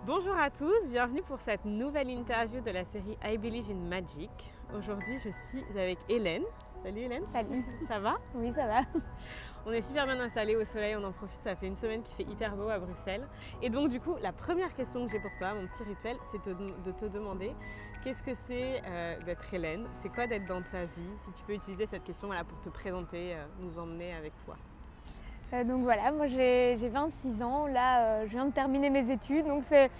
Bonjour à tous, bienvenue pour cette nouvelle interview de la série I Believe in Magic. Aujourd'hui, je suis avec Hélène. Salut Hélène. Salut. Ça va? Oui, ça va. On est super bien installés au soleil, on en profite, ça fait une semaine qu'il fait hyper beau à Bruxelles. Et donc du coup, la première question que j'ai pour toi, mon petit rituel, c'est de te demander qu'est-ce que c'est d'être Hélène? C'est quoi d'être dans ta vie? Si tu peux utiliser cette question pour te présenter, nous emmener avec toi. Donc voilà, moi j'ai 26 ans, là je viens de terminer mes études, donc c'est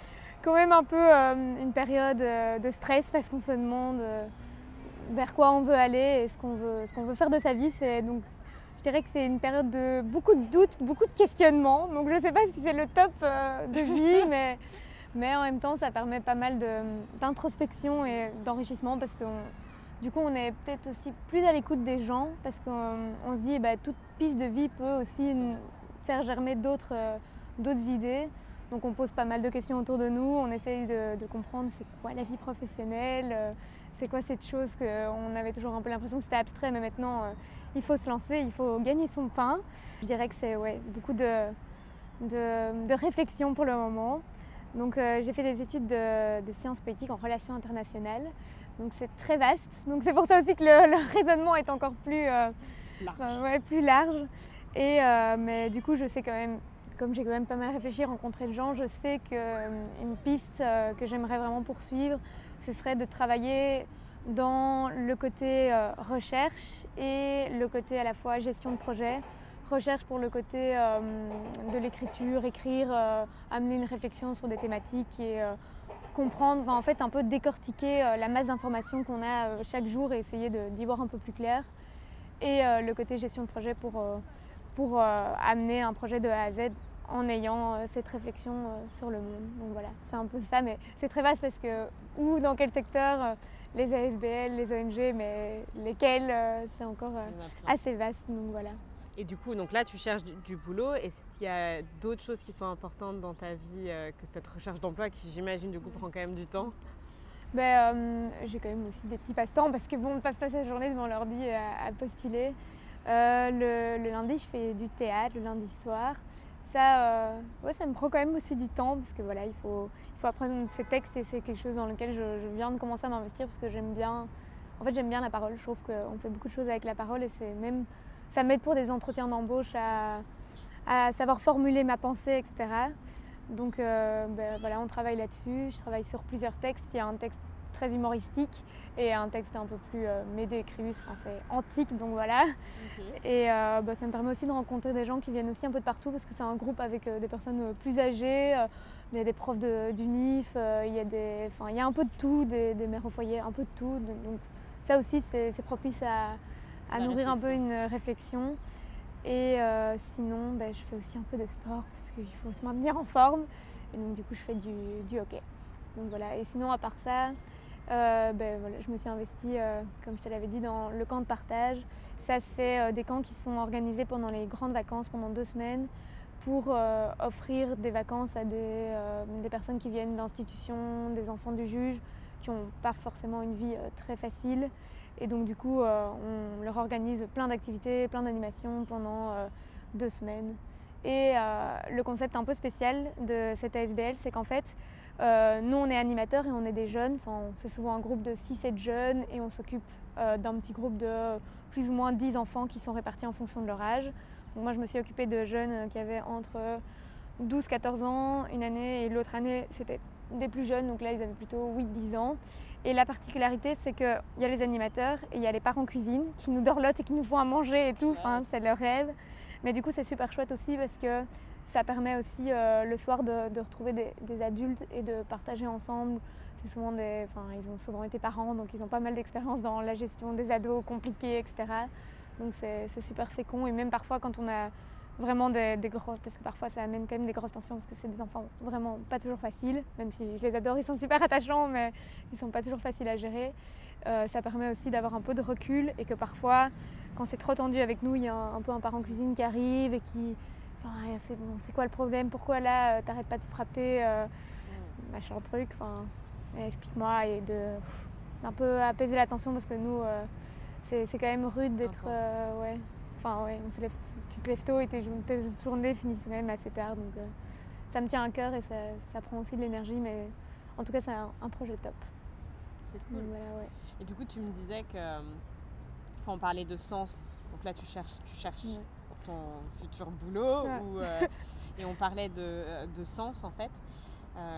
quand même un peu une période de stress parce qu'on se demande vers quoi on veut aller et ce qu'on veut faire de sa vie. Donc, je dirais que c'est une période de beaucoup de doutes, beaucoup de questionnements, donc je ne sais pas si c'est le top de vie, mais en même temps ça permet pas mal d'introspection et d'enrichissement parce que du coup, on est peut-être aussi plus à l'écoute des gens parce qu'on se dit toute piste de vie peut aussi faire germer d'autres idées. Donc on pose pas mal de questions autour de nous, on essaye de comprendre c'est quoi la vie professionnelle, c'est quoi cette chose qu'on avait toujours un peu l'impression que c'était abstrait, mais maintenant il faut se lancer, il faut gagner son pain. Je dirais que c'est beaucoup de réflexion pour le moment. Donc j'ai fait des études de sciences politiques en relations internationales. Donc c'est très vaste. Donc c'est pour ça aussi que le raisonnement est encore plus large. Mais du coup, je sais quand même, comme j'ai quand même pas mal réfléchi, rencontré de gens, je sais qu'une piste que j'aimerais vraiment poursuivre, ce serait de travailler dans le côté recherche et le côté à la fois gestion de projet. Recherche pour le côté de l'écriture, écrire, amener une réflexion sur des thématiques et comprendre, en fait un peu décortiquer la masse d'informations qu'on a chaque jour et essayer d'y voir un peu plus clair. Et le côté gestion de projet pour amener un projet de A à Z en ayant cette réflexion sur le monde. Donc voilà, c'est un peu ça, mais c'est très vaste parce que où, dans quel secteur, les ASBL, les ONG, mais lesquels, c'est encore assez vaste, donc voilà. Et du coup, donc là, tu cherches du boulot. Est-ce qu'il y a d'autres choses qui sont importantes dans ta vie que cette recherche d'emploi qui, j'imagine, du coup, prend quand même du temps? J'ai quand même aussi des petits passe-temps parce que on ne passe pas sa journée devant l'ordi à postuler. Le lundi, je fais du théâtre, le lundi soir. Ça me prend quand même aussi du temps parce que voilà, il faut apprendre ces textes et c'est quelque chose dans lequel je viens de commencer à m'investir parce que j'aime bien la parole. Je trouve qu'on fait beaucoup de choses avec la parole et ça m'aide pour des entretiens d'embauche à savoir formuler ma pensée, etc. Donc voilà, on travaille là-dessus. Je travaille sur plusieurs textes. Il y a un texte très humoristique et un texte un peu plus Médée-Écrivus, c'est antique, donc voilà. Okay. Et ça me permet aussi de rencontrer des gens qui viennent aussi un peu de partout parce que c'est un groupe avec des personnes plus âgées, il y a des profs d'UNIF, il y a un peu de tout, des mères au foyer, un peu de tout. Donc ça aussi, c'est propice à nourrir un peu une réflexion. Et sinon, je fais aussi un peu de sport parce qu'il faut se maintenir en forme. Et donc du coup, je fais du hockey. Donc voilà. Et sinon, à part ça, je me suis investie, comme je te l'avais dit, dans le camp de partage. Ça, c'est des camps qui sont organisés pendant les grandes vacances, pendant 2 semaines, pour offrir des vacances à des personnes qui viennent d'institutions, des enfants du juge, qui n'ont pas forcément une vie très facile. Et donc du coup, on leur organise plein d'activités, plein d'animations pendant 2 semaines. Et le concept un peu spécial de cette ASBL, c'est qu'en fait, nous on est animateurs et on est des jeunes, c'est souvent un groupe de 6-7 jeunes et on s'occupe d'un petit groupe de plus ou moins 10 enfants qui sont répartis en fonction de leur âge. Donc moi je me suis occupée de jeunes qui avaient entre 12-14 ans une année et l'autre année c'était des plus jeunes, donc là ils avaient plutôt 8-10 ans. Et la particularité, c'est qu'il y a les animateurs et il y a les parents cuisine qui nous dorlotent et qui nous font à manger et tout, c'est leur rêve. Mais du coup, c'est super chouette aussi parce que ça permet aussi le soir de retrouver des adultes et de partager ensemble. C'est souvent ils ont souvent été parents, donc ils ont pas mal d'expérience dans la gestion des ados compliqués, etc. Donc c'est super fécond et même parfois quand on a vraiment des grosses, parce que parfois ça amène quand même des grosses tensions parce que c'est des enfants vraiment pas toujours faciles, même si je les adore, ils sont super attachants, mais ils sont pas toujours faciles à gérer. Ça permet aussi d'avoir un peu de recul et que parfois, quand c'est trop tendu avec nous, il y a un peu un parent cuisine qui arrive et qui, c'est quoi le problème, pourquoi là t'arrêtes pas de frapper, machin truc, explique-moi et d'un peu apaiser la tension parce que nous, c'est quand même rude d'être, on se lève, tu te lèves tôt et tes journées finissent même assez tard. Donc ça me tient à cœur et ça prend aussi de l'énergie, mais en tout cas, c'est un projet top. C'est cool. Donc, voilà, ouais. Et du coup, tu me disais que, on parlait de sens, donc là tu cherches pour ton futur boulot, et on parlait de sens en fait.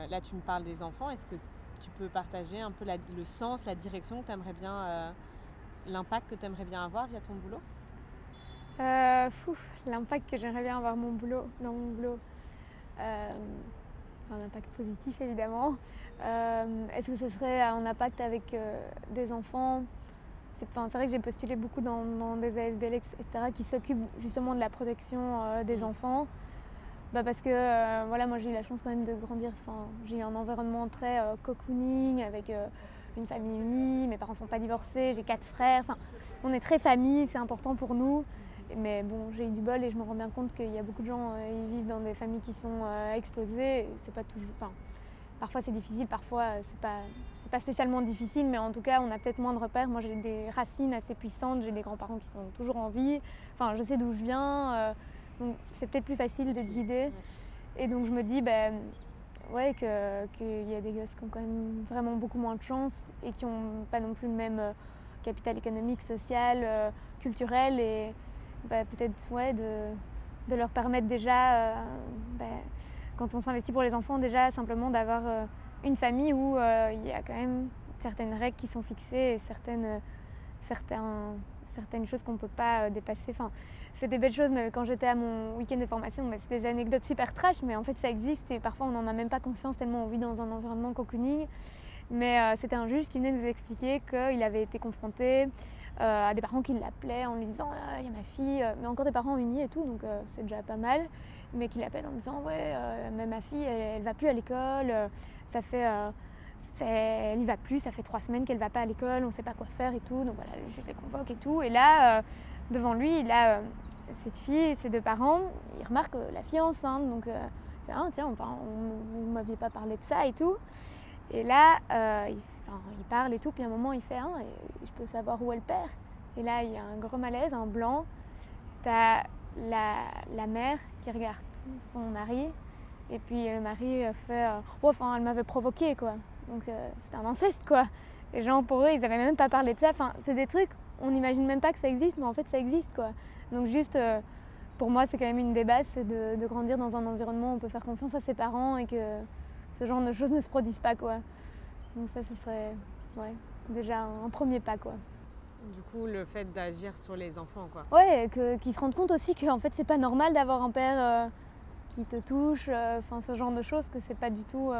Là tu me parles des enfants, est-ce que tu peux partager un peu le sens, la direction que tu aimerais bien, l'impact que tu aimerais bien avoir via ton boulot? L'impact que j'aimerais bien avoir dans mon boulot. Un impact positif évidemment. Est-ce que ce serait un impact avec des enfants? C'est vrai que j'ai postulé beaucoup dans des ASBL, etc., qui s'occupent justement de la protection des enfants. Parce que voilà, moi j'ai eu la chance quand même de grandir. J'ai eu un environnement très cocooning, avec une famille unie, mes parents ne sont pas divorcés, j'ai 4 frères. On est très famille, c'est important pour nous. Mais bon, j'ai eu du bol et je me rends bien compte qu'il y a beaucoup de gens qui vivent dans des familles qui sont explosées. C'est pas toujours. Parfois c'est difficile, parfois c'est pas spécialement difficile, mais en tout cas on a peut-être moins de repères. Moi j'ai des racines assez puissantes, j'ai des grands-parents qui sont toujours en vie. Je sais d'où je viens, donc c'est peut-être plus facile de te guider. Et donc je me dis qu'il y a des gosses qui ont quand même vraiment beaucoup moins de chance et qui n'ont pas non plus le même capital économique, social, culturel, et peut-être de leur permettre déjà, quand on s'investit pour les enfants, déjà simplement d'avoir une famille où il y a quand même certaines règles qui sont fixées et certaines choses qu'on ne peut pas dépasser. C'est des belles choses, mais quand j'étais à mon week-end de formation, c'est des anecdotes super trash, mais en fait ça existe et parfois on n'en a même pas conscience tellement on vit dans un environnement cocooning. Mais c'était un juge qui venait nous expliquer qu'il avait été confronté à des parents qui l'appelaient en lui disant « il y a ma fille », mais encore des parents unis et tout, donc c'est déjà pas mal, mais qui l'appellent en disant « ouais, mais ma fille, elle va plus à l'école, elle y va plus, ça fait 3 semaines qu'elle va pas à l'école, on sait pas quoi faire et tout », donc voilà, le juge les convoque et tout, et là, devant lui, il a cette fille et ses 2 parents, il remarque la fille est enceinte, donc il fait « ah tiens, vous m'aviez pas parlé de ça et tout ». Et là, il parle et tout, puis à un moment, il fait « ah, je peux savoir où est le père ?» Et là, il y a un gros malaise, un blanc. T'as la mère qui regarde son mari, et puis le mari fait « elle m'avait provoqué, quoi ». Donc c'est un inceste, quoi. Les gens, pour eux, ils n'avaient même pas parlé de ça. C'est des trucs, on n'imagine même pas que ça existe, mais en fait, ça existe, quoi. Donc juste, pour moi, c'est quand même une des bases, c'est de grandir dans un environnement où on peut faire confiance à ses parents et que ce genre de choses ne se produisent pas, quoi. Donc ça, ce serait déjà un premier pas, quoi. Du coup, le fait d'agir sur les enfants, quoi. Ouais, qu'ils se rendent compte aussi qu'en fait, c'est pas normal d'avoir un père qui te touche, ce genre de choses, que c'est pas du tout...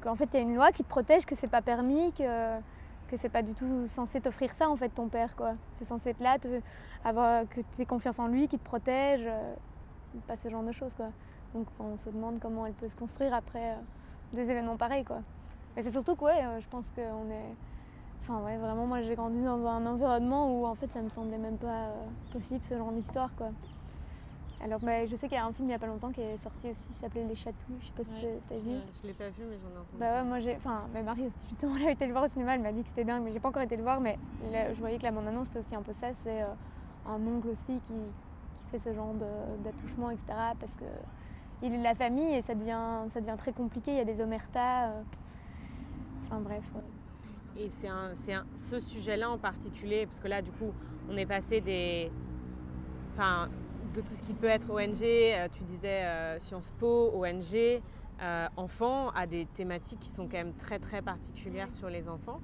qu'en fait, il y a une loi qui te protège, que c'est pas permis, que c'est pas du tout censé t'offrir ça, en fait, ton père, quoi. C'est censé être là, que tu aies confiance en lui, qu'il te protège, pas ce genre de choses, quoi. Donc on se demande comment elle peut se construire après des événements pareils, quoi. Mais c'est surtout que je pense qu'on est... vraiment, moi j'ai grandi dans un environnement où en fait ça me semblait même pas possible, ce genre d'histoire, quoi. Alors je sais qu'il y a un film il y a pas longtemps qui est sorti aussi, qui s'appelait Les Chatouilles, je sais pas si t'as vu. Je l'ai pas vu, mais j'en ai entendu. Moi ma Marie justement, elle avait été le voir au cinéma, elle m'a dit que c'était dingue, mais j'ai pas encore été le voir, mais je voyais que la bande-annonce c'était aussi un peu ça, c'est un oncle aussi qui fait ce genre d'attouchement, etc. parce que il est de la famille et ça devient très compliqué, il y a des omertas, bref. Ouais. Et ce sujet-là en particulier, parce que là du coup on est passé de tout ce qui peut être ONG, tu disais Sciences Po, ONG, enfants, à des thématiques qui sont quand même très très particulières sur les enfants.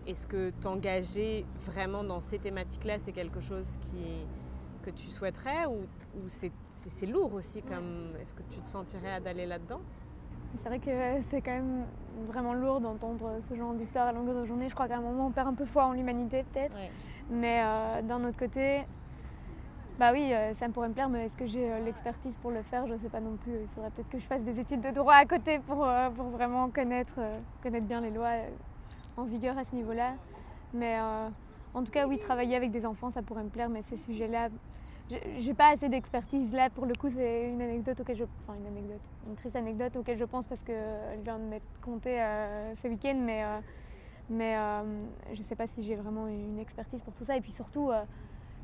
Est-ce que t'engager vraiment dans ces thématiques-là, c'est quelque chose que tu souhaiterais ou c'est lourd aussi comme... Est-ce que tu te sentirais d'aller là-dedans? C'est vrai que c'est quand même vraiment lourd d'entendre ce genre d'histoire à longueur de journée. Je crois qu'à un moment on perd un peu foi en l'humanité peut-être. Ouais. Mais d'un autre côté, ça me pourrait me plaire, mais est-ce que j'ai l'expertise pour le faire? Je ne sais pas non plus. Il faudrait peut-être que je fasse des études de droit à côté pour vraiment connaître bien les lois en vigueur à ce niveau-là. Mais en tout cas, oui, travailler avec des enfants, ça pourrait me plaire, mais ces sujets-là, j'ai pas assez d'expertise là. Pour le coup, c'est une anecdote une triste anecdote auquel je pense parce qu'elle vient de m'être contée ce week-end, mais je sais pas si j'ai vraiment une expertise pour tout ça. Et puis surtout,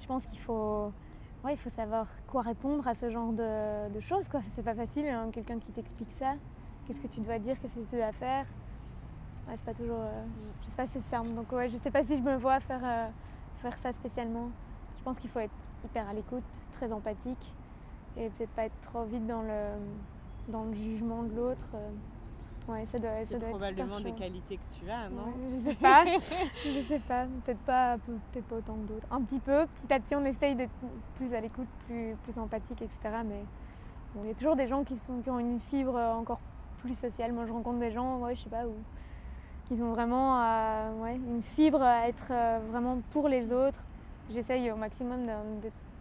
je pense qu'il faut ouais, il faut savoir quoi répondre à ce genre de choses, quoi. C'est pas facile, hein, quelqu'un qui t'explique ça. Qu'est-ce que tu dois dire, qu'est-ce que tu dois faire. Ouais, c'est pas toujours... je sais pas si c'est simple. Donc ouais, je sais pas si je me vois faire ça spécialement. Je pense qu'il faut être hyper à l'écoute, très empathique et peut-être pas être trop vite dans le jugement de l'autre. Ouais, ça doit C'est être probablement super des chaud. qualités que tu as, non? Ouais, je sais pas, je sais pas, peut-être pas autant que d'autres. Un petit peu, petit à petit on essaye d'être plus à l'écoute, plus empathique, etc. Mais bon, il y a toujours des gens qui ont une fibre encore plus sociale. Moi je rencontre des gens, ouais, je sais pas, où ils ont vraiment une fibre à être vraiment pour les autres. J'essaye au maximum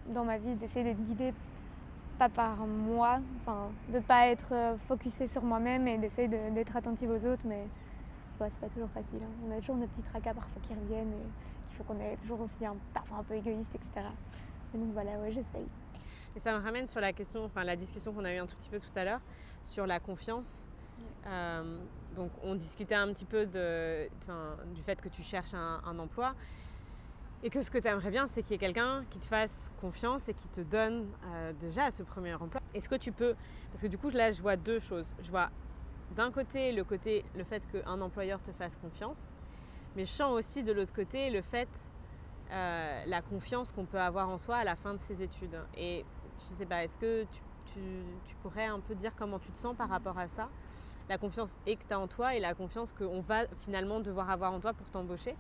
dans ma vie d'essayer d'être guidée pas par moi, enfin de ne pas être focusée sur moi-même et d'essayer d'être attentive aux autres, mais ouais, c'est pas toujours facile. Hein. On a toujours des petits tracas parfois qui reviennent et il faut qu'on est toujours aussi parfois un peu égoïste, etc. Et donc voilà, ouais, j'essaye. Et ça me ramène sur la question, enfin la discussion qu'on a eue un tout petit peu tout à l'heure sur la confiance. Ouais. Donc on discutait un petit peu du fait que tu cherches un emploi. Et que ce que tu aimerais bien, c'est qu'il y ait quelqu'un qui te fasse confiance et qui te donne déjà ce premier emploi. Est-ce que tu peux... Parce que du coup, là, je vois deux choses. Je vois d'un côté le fait qu'un employeur te fasse confiance, mais je sens aussi de l'autre côté le fait, la confiance qu'on peut avoir en soi à la fin de ses études. Et je sais pas, est-ce que tu pourrais un peu dire comment tu te sens par rapport à ça? La confiance que tu as en toi et la confiance qu'on va finalement devoir avoir en toi pour t'embaucher?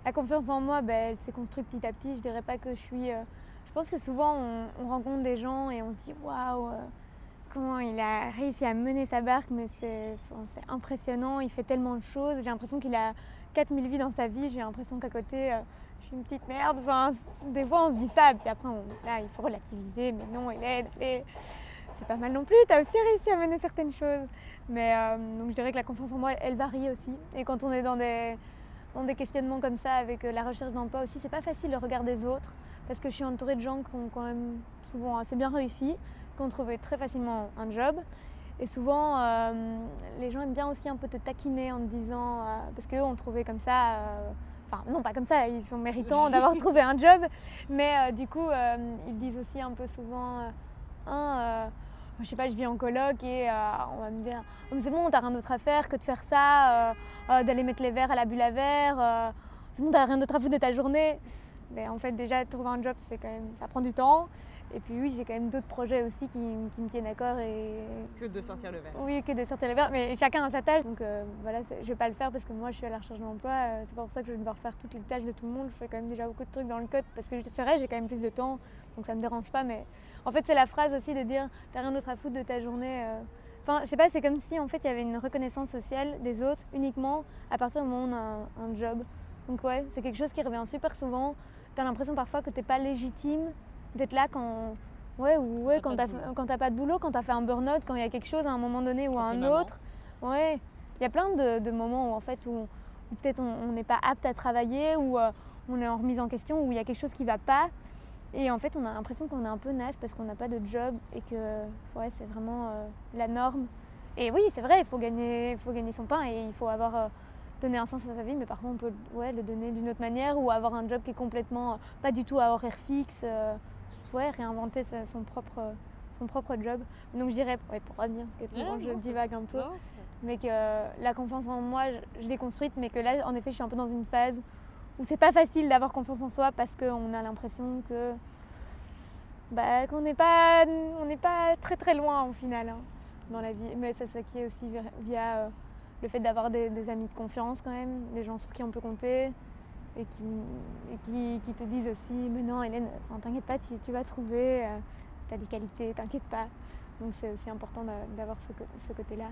La confiance en moi, elle s'est construite petit à petit. Je dirais pas que je suis... je pense que souvent, on rencontre des gens et on se dit « Waouh, comment il a réussi à mener sa barque, mais c'est impressionnant, il fait tellement de choses. » J'ai l'impression qu'il a 4000 vies dans sa vie. J'ai l'impression qu'à côté, je suis une petite merde. Enfin, des fois, on se dit ça. Puis après, là, il faut relativiser. Mais non, c'est pas mal non plus. Tu as aussi réussi à mener certaines choses. Mais donc, je dirais que la confiance en moi, elle varie aussi. Et quand on est dans des questionnements comme ça avec la recherche d'emploi aussi, c'est pas facile le regard des autres parce que je suis entourée de gens qui ont quand même souvent assez bien réussi, qui ont trouvé très facilement un job et souvent les gens aiment bien aussi un peu te taquiner en te disant parce qu'eux ont trouvé comme ça enfin non pas comme ça, ils sont méritants d'avoir trouvé un job mais du coup ils disent aussi un peu souvent je sais pas, je vis en coloc et on va me dire oh, c'est bon, t'as rien d'autre à faire que de faire ça, d'aller mettre les verres à la bulle à verre, c'est bon, t'as rien d'autre à foutre de ta journée. Mais en fait, déjà, trouver un job, ça prend du temps. Et puis oui, j'ai quand même d'autres projets aussi qui me tiennent à cœur. Que de sortir le verre. Oui, que de sortir le verre, mais chacun a sa tâche. Donc voilà, je vais pas le faire parce que moi, je suis à la recherche d'emploi. C'est pas pour ça que je vais devoir faire toutes les tâches de tout le monde. Je fais quand même déjà beaucoup de trucs dans le code parce que c'est vrai, j'ai quand même plus de temps, donc ça me dérange pas. Mais en fait, c'est la phrase aussi de dire t'as rien d'autre à foutre de ta journée. Enfin, je sais pas, c'est comme si en fait il y avait une reconnaissance sociale des autres uniquement à partir du moment où on a un job. Donc ouais, c'est quelque chose qui revient super souvent. T'as l'impression parfois que t'es pas légitime d'être là quand t'as pas de boulot, quand t'as fait un burn-out, quand il y a quelque chose à un moment donné ou à un autre. Ouais, il y a plein de moments où en fait où peut-être on n'est pas apte à travailler, où on est en remise en question, où il y a quelque chose qui va pas. Et en fait, on a l'impression qu'on est un peu naze parce qu'on n'a pas de job et que ouais, c'est vraiment la norme. Et oui, c'est vrai, il faut gagner son pain et il faut avoir donné un sens à sa vie, mais parfois on peut le donner d'une autre manière ou avoir un job qui est complètement pas du tout à horaire fixe, réinventer son propre job. Donc je dirais, pour revenir, parce que souvent je divague un peu, mais que la confiance en moi, je l'ai construite, mais que là, en effet, je suis un peu dans une phase où c'est pas facile d'avoir confiance en soi parce qu'on a l'impression qu'on n'est pas très très loin au final dans la vie. Mais ça s'acquiert aussi via le fait d'avoir des amis de confiance quand même, des gens sur qui on peut compter et qui te disent aussi mais non Hélène, t'inquiète pas, tu vas trouver, t'as des qualités, t'inquiète pas. Donc c'est aussi important d'avoir ce côté-là.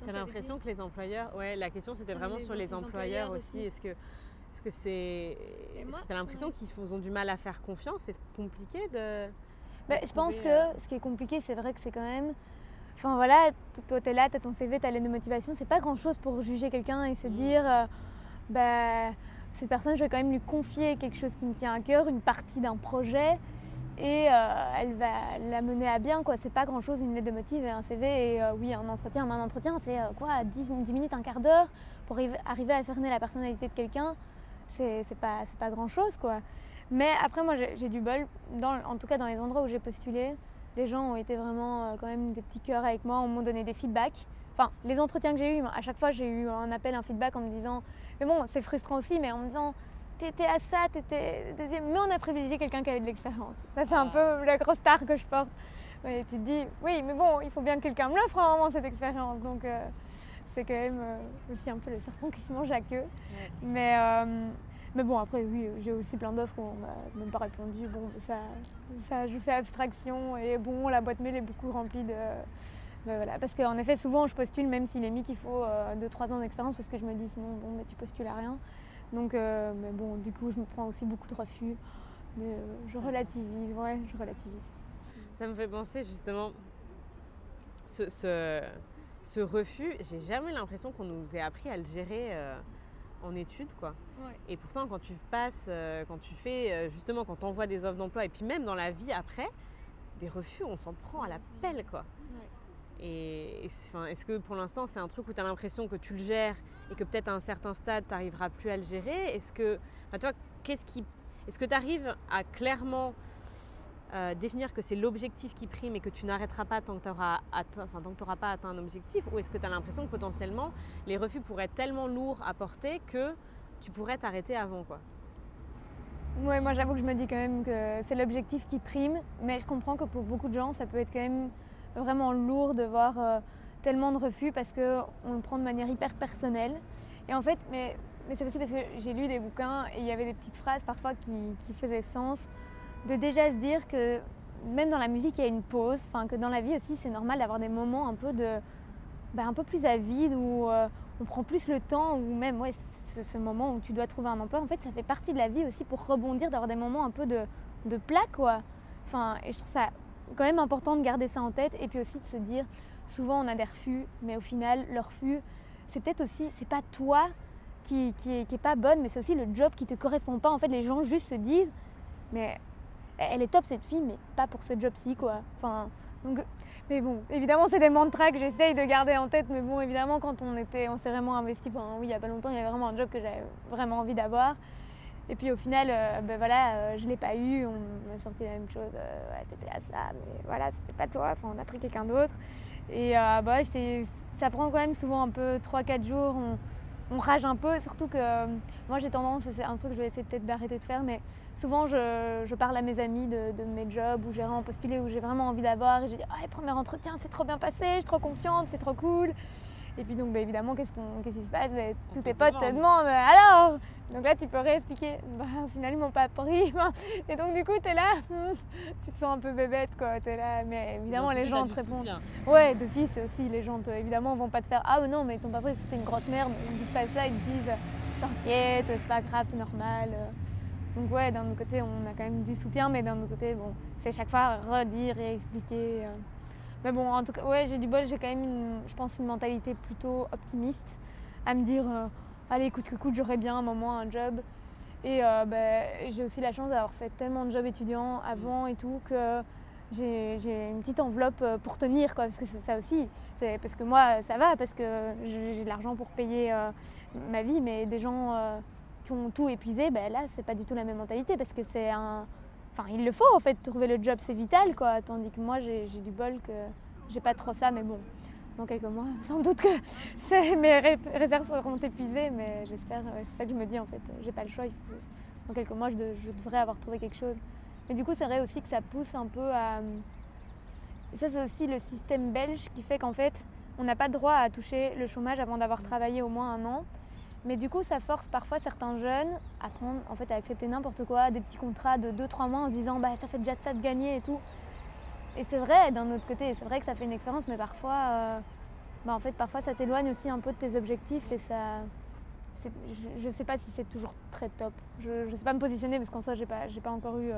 T'as l'impression que les employeurs, la question c'était vraiment sur les employeurs aussi. Est-ce que tu as l'impression qu'ils ont du mal à faire confiance? C'est compliqué je pense que ce qui est compliqué, c'est vrai que c'est quand même... Enfin voilà, toi t'es là, t'as ton CV, t'as les lettres de motivation, c'est pas grand-chose pour juger quelqu'un et se dire cette personne, je vais quand même lui confier quelque chose qui me tient à cœur, une partie d'un projet et elle va la mener à bien, quoi. C'est pas grand-chose, une lettre de motive et un CV et oui, un entretien, c'est 10 minutes, un quart d'heure pour arriver à cerner la personnalité de quelqu'un. C'est pas grand-chose, quoi. Mais après, moi, j'ai du bol. En tout cas, dans les endroits où j'ai postulé, les gens ont été vraiment quand même des petits cœurs avec moi. On m'a donné des feedbacks. Enfin, les entretiens que j'ai eus, à chaque fois, j'ai eu un appel, un feedback en me disant... Mais bon, c'est frustrant aussi, mais en me disant... T'étais à ça, t'étais deuxième. Mais on a privilégié quelqu'un qui avait de l'expérience. Ça, c'est un peu la grosse star que je porte. Et tu te dis, oui, mais bon, il faut bien que quelqu'un me l'offre à un moment, cette expérience. Donc, c'est quand même aussi un peu le serpent qui se mange la queue. Ouais. Mais bon, après, oui, j'ai aussi plein d'offres où on m'a même pas répondu. Bon, ça, je fais abstraction. Et bon, la boîte mail est beaucoup remplie de... voilà. Parce qu'en effet, souvent, je postule, même s'il est mis qu'il faut 2-3 ans d'expérience, parce que je me dis, sinon, bon, mais tu postules à rien. Donc, mais bon, du coup, je me prends aussi beaucoup de refus. Mais je relativise, ouais, je relativise. Ça me fait penser justement, ce refus, j'ai jamais l'impression qu'on nous ait appris à le gérer en études, quoi. Ouais. Et pourtant, quand tu passes, quand tu fais, justement, quand tu envoies des offres d'emploi, et puis même dans la vie après, des refus, on s'en prend à la pelle, quoi. Ouais. Et est-ce que pour l'instant, c'est un truc où tu as l'impression que tu le gères et que peut-être à un certain stade, tu n'arriveras plus à le gérer? Est-ce que, toi, est-ce que tu arrives à clairement définir que c'est l'objectif qui prime et que tu n'arrêteras pas tant que tu n'auras pas atteint un objectif? Ou est-ce que tu as l'impression que potentiellement, les refus pourraient être tellement lourds à porter que tu pourrais t'arrêter avant, quoi? Ouais, moi j'avoue que je me dis quand même que c'est l'objectif qui prime, mais je comprends que pour beaucoup de gens, ça peut être quand même vraiment lourd de voir tellement de refus parce qu'on le prend de manière hyper personnelle. Et en fait, mais c'est aussi parce que j'ai lu des bouquins et il y avait des petites phrases parfois qui faisaient sens, de déjà se dire que même dans la musique, il y a une pause, que dans la vie aussi, c'est normal d'avoir des moments un peu un peu plus à vide où on prend plus le temps, ou même ce moment où tu dois trouver un emploi. En fait, ça fait partie de la vie aussi pour rebondir, d'avoir des moments un peu de plat, quoi. Et je trouve ça quand même important de garder ça en tête, et puis aussi de se dire, souvent on a des refus, mais au final, le refus, c'est peut-être aussi, c'est pas toi qui est pas bonne, mais c'est aussi le job qui te correspond pas. En fait, les gens juste se disent, mais elle est top cette fille, mais pas pour ce job-ci, quoi. Donc, mais bon, évidemment, c'est des mantras que j'essaye de garder en tête, mais bon, évidemment, quand on s'est vraiment investi, oui, il y a pas longtemps, il y avait vraiment un job que j'avais vraiment envie d'avoir. Et puis au final, je l'ai pas eu, on m'a sorti la même chose, t'étais à ça, mais voilà, c'était pas toi, on a pris quelqu'un d'autre. Et ça prend quand même souvent un peu 3-4 jours, on rage un peu, surtout que moi j'ai tendance, c'est un truc que je vais essayer peut-être d'arrêter de faire, mais souvent je parle à mes amis de mes jobs où j'ai vraiment postulé, où j'ai vraiment envie d'avoir, et je dis « premier entretien, c'est trop bien passé, je suis trop confiante, c'est trop cool ». Et puis donc évidemment, qu'est-ce qui se passe? Tous tes potes te demandent alors. Donc là, tu peux réexpliquer. Au final, ils m'ont pas pris. Et donc du coup, tu es là, tu te sens un peu bébête, quoi. Tu es là, mais évidemment, les gens te répondent. Ouais, d'office aussi, les gens évidemment vont pas te faire ah non, mais ils t'ont pas pris, c'était une grosse merde. Ils ne disent pas ça, ils te disent t'inquiète, c'est pas grave, c'est normal. Donc ouais, d'un autre côté, on a quand même du soutien, mais d'un autre côté, bon, c'est chaque fois redire, réexpliquer. Mais bon, en tout cas, ouais, j'ai du bol, j'ai quand même, je pense, une mentalité plutôt optimiste, à me dire, allez, coûte que coûte, j'aurai bien un moment un job. Et j'ai aussi la chance d'avoir fait tellement de jobs étudiants avant et tout, que j'ai une petite enveloppe pour tenir, quoi, parce que c'est ça aussi. C'est parce que moi, ça va, parce que j'ai de l'argent pour payer ma vie, mais des gens qui ont tout épuisé, là, c'est pas du tout la même mentalité, parce que c'est il le faut en fait, trouver le job, c'est vital, quoi. Tandis que moi, j'ai du bol que j'ai pas trop ça, mais bon, dans quelques mois, sans doute que mes réserves seront épuisées, mais j'espère, c'est ça que je me dis en fait, j'ai pas le choix, dans quelques mois, je devrais avoir trouvé quelque chose. Mais du coup, c'est vrai aussi que ça pousse un peu à... Et ça, c'est aussi le système belge qui fait qu'en fait, on n'a pas droit à toucher le chômage avant d'avoir travaillé au moins 1 an. Mais du coup, ça force parfois certains jeunes à prendre, en fait, à accepter n'importe quoi, des petits contrats de 2-3 mois en se disant ça fait déjà ça de gagner et tout. Et c'est vrai, d'un autre côté, c'est vrai que ça fait une expérience, mais parfois, en fait, parfois ça t'éloigne aussi un peu de tes objectifs et ça... Je sais pas si c'est toujours très top. Je sais pas me positionner parce qu'en soi, j'ai pas encore eu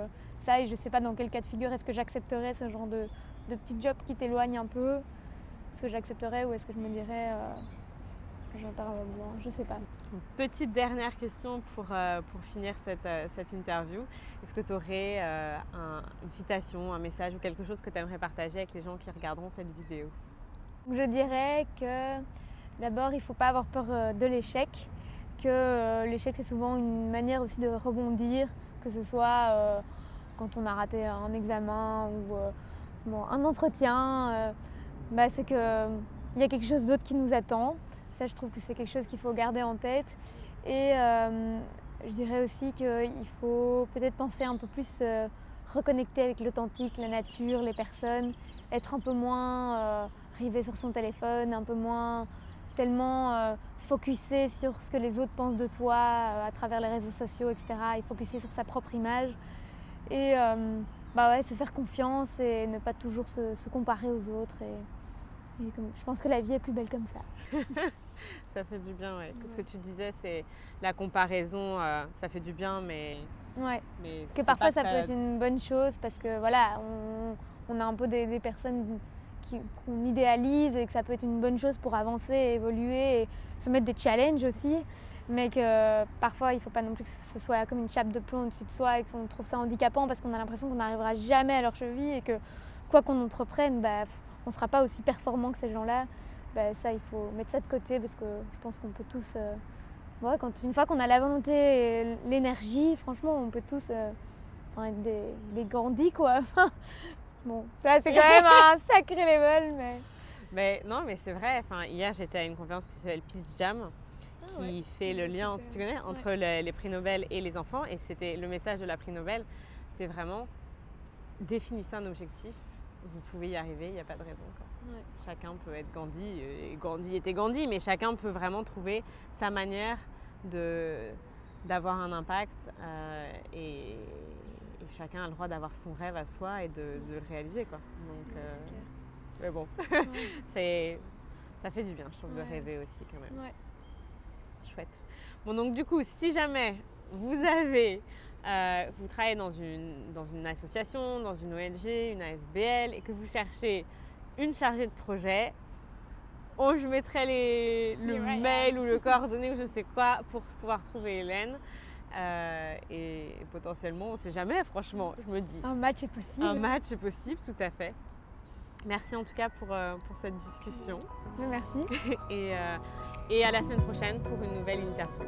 ça et je sais pas dans quel cas de figure est-ce que j'accepterais ce genre de petit job qui t'éloigne un peu. Est-ce que j'accepterais ou est-ce que je me dirais... j'en parle bien, je sais pas. Une petite dernière question pour finir cette interview. Est-ce que tu aurais une citation, un message ou quelque chose que tu aimerais partager avec les gens qui regarderont cette vidéo? Je dirais que d'abord, il ne faut pas avoir peur de l'échec, que l'échec c'est souvent une manière aussi de rebondir que ce soit quand on a raté un examen ou un entretien, c'est qu'il y a quelque chose d'autre qui nous attend. Ça, je trouve que c'est quelque chose qu'il faut garder en tête. Et je dirais aussi qu'il faut peut-être penser un peu plus reconnecter avec l'authentique, la nature, les personnes, être un peu moins rivé sur son téléphone, un peu moins tellement focusé sur ce que les autres pensent de soi à travers les réseaux sociaux, etc. Et focusser sur sa propre image. Et se faire confiance et ne pas toujours se comparer aux autres. Et je pense que la vie est plus belle comme ça. Ça fait du bien, ouais. Ce que tu disais, c'est la comparaison, ça fait du bien, mais que parfois ça peut être une bonne chose parce que voilà, on a un peu des personnes qu'on idéalise et que ça peut être une bonne chose pour avancer, évoluer et se mettre des challenges aussi, mais que parfois il ne faut pas non plus que ce soit comme une chape de plomb au-dessus de soi et qu'on trouve ça handicapant parce qu'on a l'impression qu'on n'arrivera jamais à leur cheville et que quoi qu'on entreprenne, on ne sera pas aussi performant que ces gens-là. Ça, il faut mettre ça de côté parce que je pense qu'on peut tous, une fois qu'on a la volonté et l'énergie, franchement, on peut tous être des Gandhi, quoi. Bon, ça c'est quand même un sacré level, mais non, mais c'est vrai. Hier, j'étais à une conférence qui s'appelle Peace Jam, qui fait le lien, tu connais, entre les prix Nobel et les enfants. Et c'était le message de la prix Nobel, c'était vraiment définissez un objectif. Vous pouvez y arriver, il n'y a pas de raison. Chacun peut être Gandhi, et Gandhi était Gandhi, mais chacun peut vraiment trouver sa manière d'avoir un impact et chacun a le droit d'avoir son rêve à soi et de le réaliser, quoi. Donc, mais bon, ça fait du bien, je trouve, de rêver aussi quand même. Chouette. Bon, donc du coup, si jamais vous travaillez dans une association, dans une ONG, une ASBL et que vous cherchez une chargée de projet, je mettrai le mail ou le coordonnées ou je ne sais quoi pour pouvoir trouver Hélène. Et potentiellement, on ne sait jamais, franchement, je me dis. Un match est possible. Un match est possible, tout à fait. Merci en tout cas pour cette discussion. Merci. Et à la semaine prochaine pour une nouvelle interview.